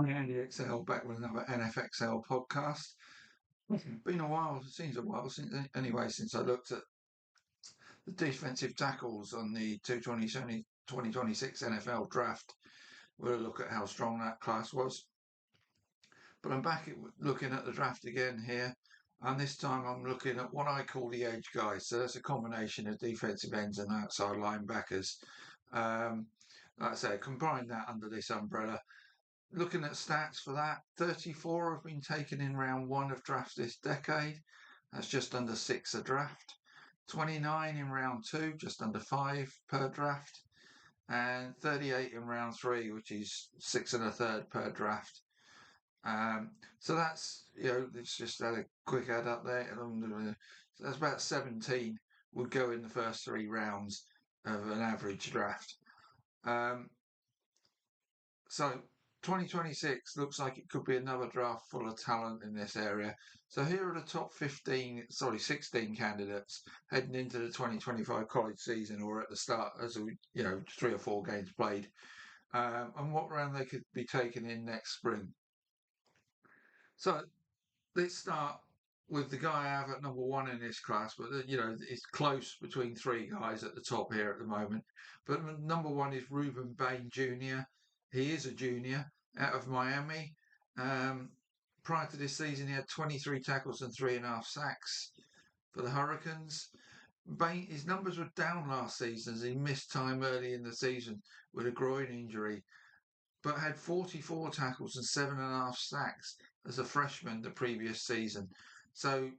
Hi, Andy XL, back with another NFXL podcast. Been a while, it seems a while since since I looked at the defensive tackles on the 2026 NFL draft. We'll look at how strong that class was. But I'm back looking at the draft again here, and this time I'm looking at what I call the edge guys. So that's a combination of defensive ends and outside linebackers. Um, like I say, combine that under this umbrella. Looking at stats for that, 34 have been taken in round one of drafts this decade. That's just under 6 a draft. 29 in round two, just under 5 per draft. And 38 in round three, which is 6 and a third per draft. So that's, let's just add a quick add up there. So that's about 17 would go in the first 3 rounds of an average draft. So 2026 looks like it could be another draft full of talent in this area. So here are the top 16 candidates heading into the 2025 college season, or at the start, as 3 or 4 games played, and what round they could be taken in next spring. So let's start with the guy I have at number 1 in this class, but it's close between 3 guys at the top here at the moment. But number 1 is Reuben Bain Jr. He is a junior out of Miami. Prior to this season, he had 23 tackles and 3.5 sacks for the Hurricanes. Bain, his numbers were down last season as he missed time early in the season with a groin injury, but had 44 tackles and 7.5 sacks as a freshman the previous season. So,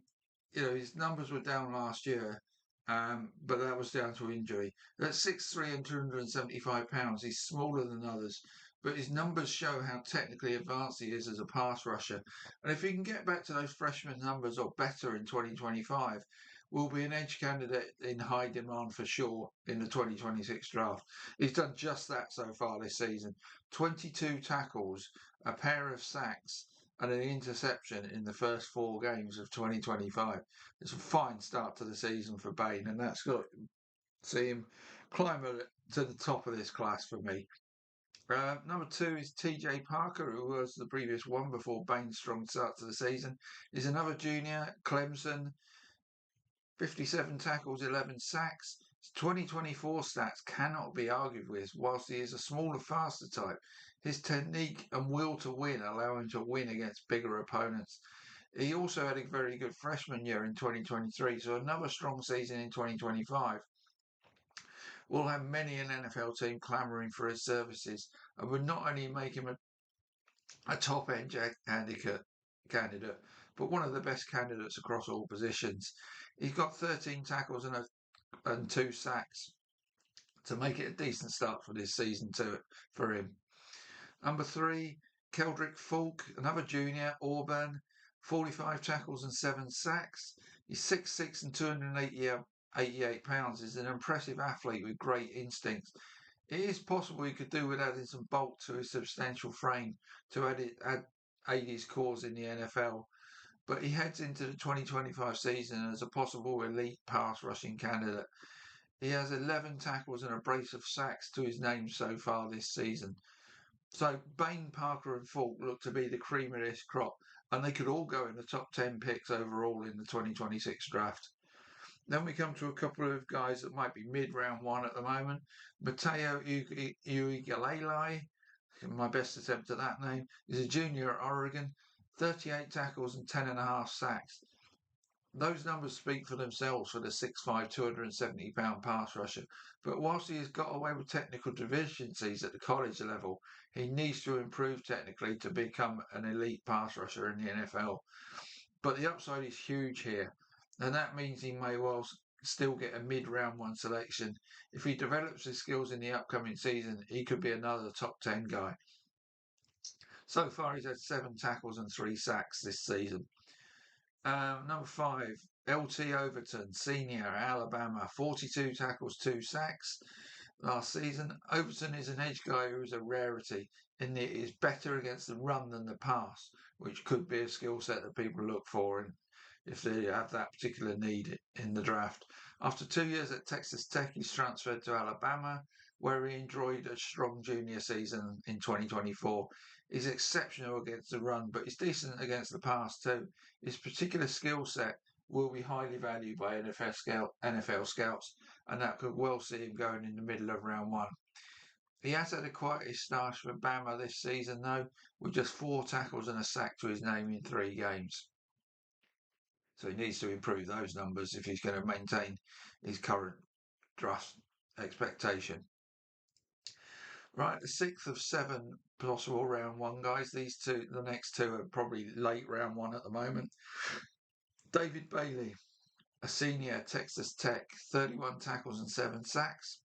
his numbers were down last year, but that was down to injury. At 6'3" and 275 pounds, he's smaller than others, but his numbers show how technically advanced he is as a pass rusher. And if he can get back to those freshman numbers or better in 2025, will be an edge candidate in high demand for sure in the 2026 draft. He's done just that so far this season. 22 tackles, a pair of sacks, and an interception in the first 4 games of 2025. It's a fine start to the season for Bain, and that's got to see him climb to the top of this class for me. Number 2 is TJ Parker, who was the previous one before Bain's strong start to the season. He's another junior, Clemson, 57 tackles, 11 sacks. His 2024 stats cannot be argued with. Whilst he is a smaller, faster type, his technique and will to win allow him to win against bigger opponents. He also had a very good freshman year in 2023, so another strong season in 2025 will have many an NFL team clamouring for his services and would not only make him a top-end candidate, but one of the best candidates across all positions. He's got 13 tackles and 2 sacks to make it a decent start for this season for him. Number 3, Keldrick Falk, another junior, Auburn, 45 tackles and 7 sacks. He's 6'6" and 288 pounds. He's an impressive athlete with great instincts. It is possible he could do with adding some bulk to his substantial frame to aid his cause in the NFL. But he heads into the 2025 season as a possible elite pass rushing candidate. He has 11 tackles and a brace of sacks to his name so far this season. So Bain, Parker and Falk look to be the cream of this crop, and they could all go in the top 10 picks overall in the 2026 draft. Then we come to a couple of guys that might be mid-round 1 at the moment. Mateo Uigalele, my best attempt at that name, is a junior at Oregon, 38 tackles and 10.5 sacks. Those numbers speak for themselves for the 6'5", 270-pound pass rusher. But whilst he has got away with technical deficiencies at the college level, he needs to improve technically to become an elite pass rusher in the NFL. But the upside is huge here, and that means he may well still get a mid-round 1 selection. If he develops his skills in the upcoming season, he could be another top 10 guy. So far, he's had 7 tackles and 3 sacks this season. Number 5, LT Overton, senior, Alabama, 42 tackles, 2 sacks last season. Overton is an edge guy who is a rarity in that he is better against the run than the pass, which could be a skill set that people look for if they have that particular need in the draft. After 2 years at Texas Tech, he's transferred to Alabama, where he enjoyed a strong junior season in 2024. He's exceptional against the run, but he's decent against the pass too. His particular skill set will be highly valued by NFL scouts, and that could well see him going in the middle of round one. He has had a quiet start for Bama this season, though, with just 4 tackles and a sack to his name in 3 games. So he needs to improve those numbers if he's going to maintain his current draft expectation. Right, the 6th of 7 possible round one guys. The next two are probably late round one at the moment. David Bailey, a senior at Texas Tech, 31 tackles and 7 sacks.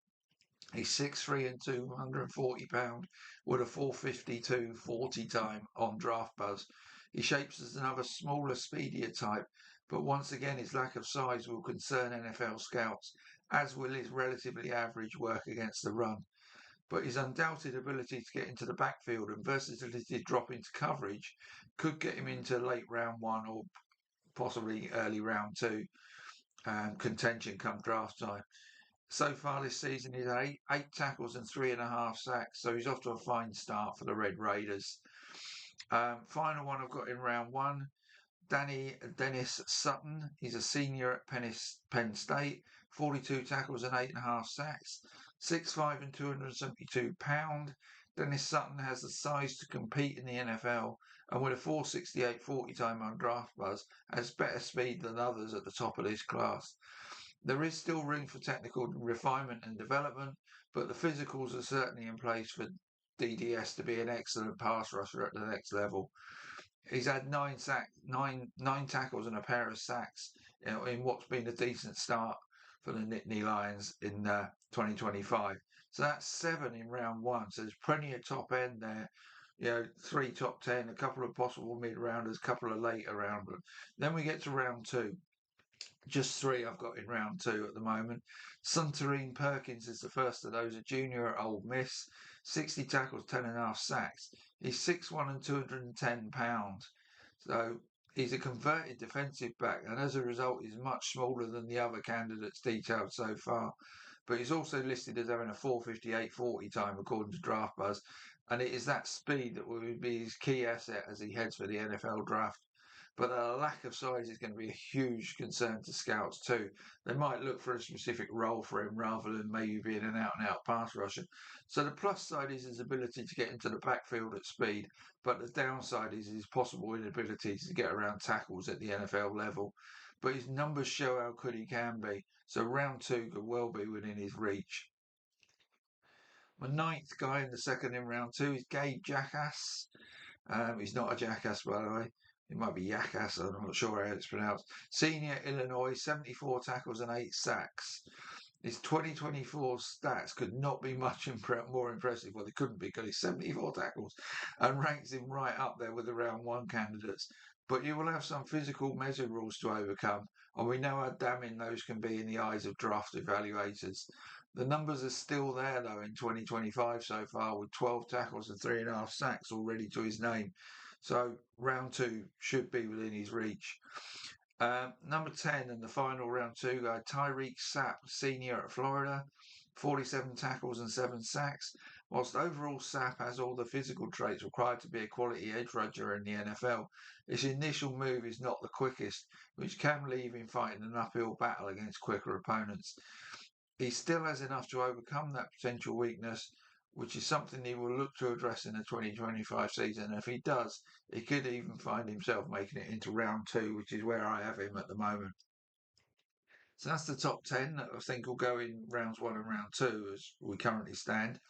He's 6'3" and 240 pound with a 4.52 40 time on Draft Buzz. He shapes as another smaller, speedier type, but once again his lack of size will concern NFL scouts, as will his relatively average work against the run. But his undoubted ability to get into the backfield and versatility to drop into coverage could get him into late round one or possibly early round two contention come draft time. So far this season, he's had eight tackles and 3.5 sacks, so he's off to a fine start for the Red Raiders. Final one I've got in round one, Dennis Sutton. He's a senior at Penn State, 42 tackles and 8.5 sacks, 6'5" and 272 pound. Dennis Sutton has the size to compete in the NFL, and with a 4.68 40 time on Draft Buzz, has better speed than others at the top of this class. There is still room for technical refinement and development, but the physicals are certainly in place for DDS to be an excellent pass rusher at the next level. He's had nine tackles and a pair of sacks in what's been a decent start for the Nittany Lions in 2025. So that's 7 in round one. So there's plenty of top end there. 3 top 10, a couple of possible mid-rounders, a couple of later rounders. Then we get to round two. Just 3 I've got in round 2 at the moment. Suntarine Perkins is the first of those, a junior at Ole Miss, 60 tackles, 10.5 sacks. He's 6'1" and 210 pounds. So he's a converted defensive back, and as a result, he's much smaller than the other candidates detailed so far. But he's also listed as having a 4.58 40 time according to Draft Buzz, and it is that speed that will be his key asset as he heads for the NFL draft. But a lack of size is going to be a huge concern to scouts too. They might look for a specific role for him rather than maybe being an out-and-out pass rusher. So the plus side is his ability to get into the backfield at speed, but the downside is his possible inability to get around tackles at the NFL level. But his numbers show how good he can be, so round 2 could well be within his reach. My 9th guy in the second in round 2 is Gabe Jackass. He's not a jackass, by the way. It might be Yakas, I'm not sure how it's pronounced. Senior Illinois, 74 tackles and 8 sacks. His 2024 stats could not be much more impressive. Well, they couldn't be because he's 74 tackles and ranks him right up there with the round 1 candidates. But you will have some physical measurables to overcome, and we know how damning those can be in the eyes of draft evaluators. The numbers are still there, though, in 2025 so far, with 12 tackles and 3.5 sacks already to his name. So round 2 should be within his reach. Number 10 and the final round 2 guy, Tyreek Sapp, senior at Florida, 47 tackles and 7 sacks. Whilst overall Sapp has all the physical traits required to be a quality edge rusher in the NFL, his initial move is not the quickest, which can leave him fighting an uphill battle against quicker opponents. He still has enough to overcome that potential weakness, which is something he will look to address in the 2025 season. And if he does, he could even find himself making it into round 2, which is where I have him at the moment. So that's the top 10 that I think will go in rounds 1 and round 2 as we currently stand.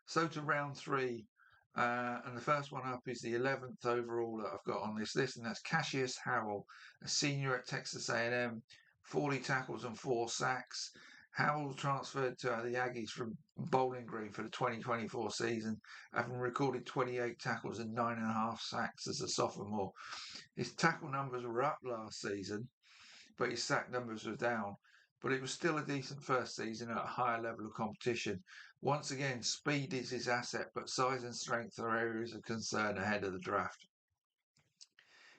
So to round 3, and the first one up is the 11th overall that I've got on this list, and that's Cassius Howell, a senior at Texas A&M, 40 tackles and 4 sacks. Howell transferred to the Aggies from Bowling Green for the 2024 season, having recorded 28 tackles and 9.5 sacks as a sophomore. His tackle numbers were up last season, but his sack numbers were down. But it was still a decent first season at a higher level of competition. Once again, speed is his asset, but size and strength are areas of concern ahead of the draft.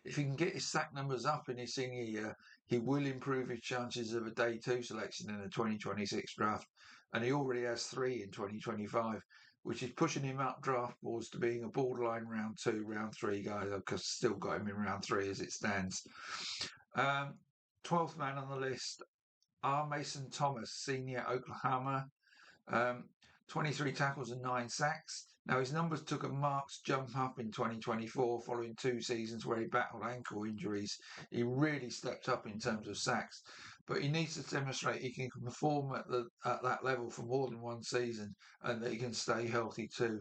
If he can get his sack numbers up in his senior year, he will improve his chances of a day 2 selection in the 2026 draft. and he already has 3 in 2025, which is pushing him up draft boards to being a borderline round 2, round 3 guy. I've still got him in round 3 as it stands. 12th man on the list, R. Mason Thomas, senior, Oklahoma. 23 tackles and 9 sacks. Now, his numbers took a marked jump up in 2024 following 2 seasons where he battled ankle injuries. He really stepped up in terms of sacks, but he needs to demonstrate he can perform at that level for more than 1 season and that he can stay healthy too.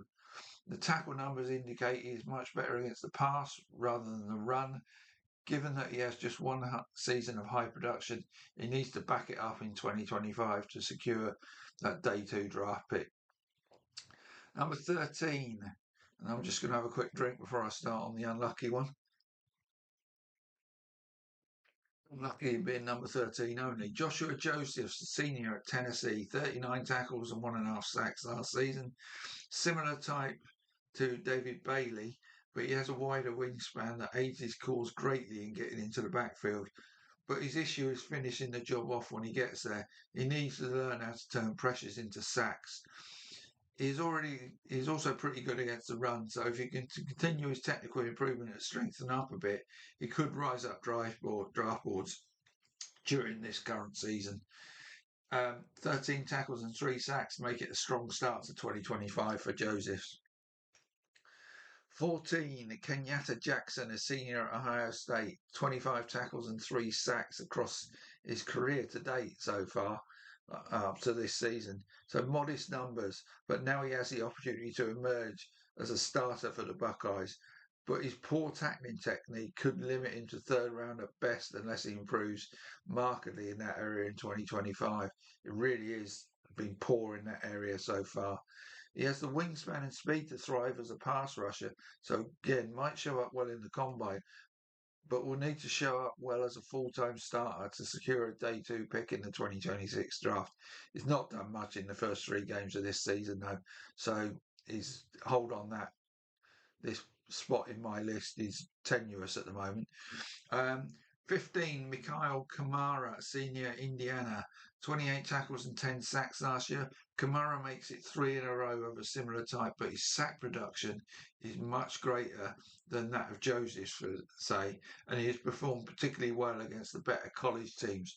The tackle numbers indicate he is much better against the pass rather than the run. Given that he has just 1 season of high production, he needs to back it up in 2025 to secure that day 2 draft pick. Number 13, and I'm just going to have a quick drink before I start on the unlucky one. Unlucky being number 13 only. Joshua Josephs, senior at Tennessee, 39 tackles and 1.5 sacks last season. Similar type to David Bailey, but he has a wider wingspan that aids his cause greatly in getting into the backfield. But his issue is finishing the job off when he gets there. He needs to learn how to turn pressures into sacks. He's also pretty good against the run, so if he can continue his technical improvement and strengthen up a bit, he could rise up draft boards during this current season. 13 tackles and 3 sacks make it a strong start to 2025 for Josephs. 14, Kenyatta Jackson, a senior at Ohio State, 25 tackles and 3 sacks across his career to date so far. Up to this season. So modest numbers, but now he has the opportunity to emerge as a starter for the Buckeyes. But his poor tackling technique could limit him to 3rd round at best unless he improves markedly in that area in 2025. It really is been poor in that area so far. He has the wingspan and speed to thrive as a pass rusher, so again, might show up well in the combine, but will need to show up well as a full-time starter to secure a day 2 pick in the 2026 draft. He's not done much in the first 3 games of this season, though, so he's hold on that. This spot in my list is tenuous at the moment. 15, Mikhail Kamara, senior, Indiana, 28 tackles and 10 sacks last year. Kamara makes it 3 in a row of a similar type, but his sack production is much greater than that of Joseph's, say, and he has performed particularly well against the better college teams.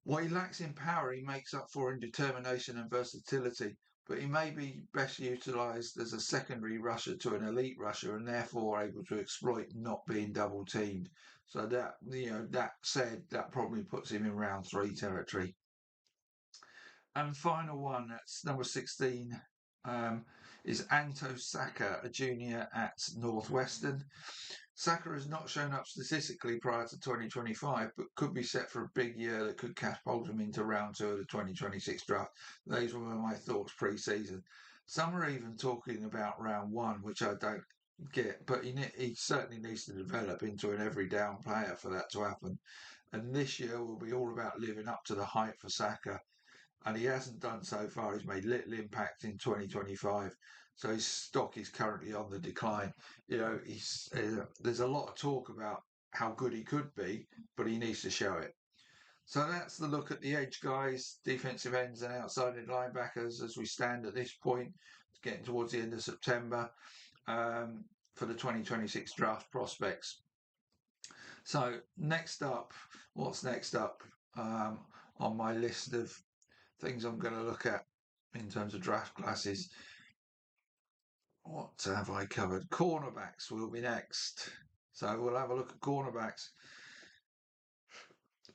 What he lacks in power, he makes up for in determination and versatility, but he may be best utilised as a secondary rusher to an elite rusher and therefore able to exploit not being double teamed. So that said, that probably puts him in round 3 territory. And final one, that's number 16, is Anto Saka, a junior at Northwestern. Saka has not shown up statistically prior to 2025, but could be set for a big year that could catapult him into round 2 of the 2026 draft. Those were my thoughts pre-season. Some are even talking about round 1, which I don't get, but he certainly needs to develop into an every down player for that to happen. And this year will be all about living up to the hype for Saka. And he hasn't done so far. He's made little impact in 2025. So his stock is currently on the decline. There's a lot of talk about how good he could be, but he needs to show it. So that's the look at the edge guys, defensive ends and outside linebackers as we stand at this point. It's getting towards the end of September for the 2026 draft prospects. So what's next up on my list of things I'm going to look at in terms of draft classes? What have I covered? Cornerbacks will be next. So we'll have a look at cornerbacks.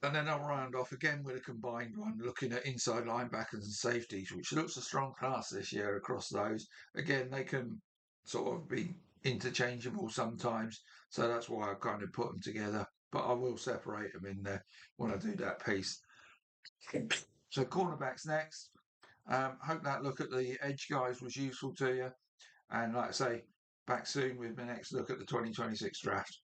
And then I'll round off again with a combined one, looking at inside linebackers and safeties, which looks a strong class this year across those. Again, they can sort of be interchangeable sometimes. So that's why I kind of put them together. But I will separate them in there when I do that piece. So cornerbacks next. Hope that look at the edge guys was useful to you. And like I say, back soon with my next look at the 2026 draft.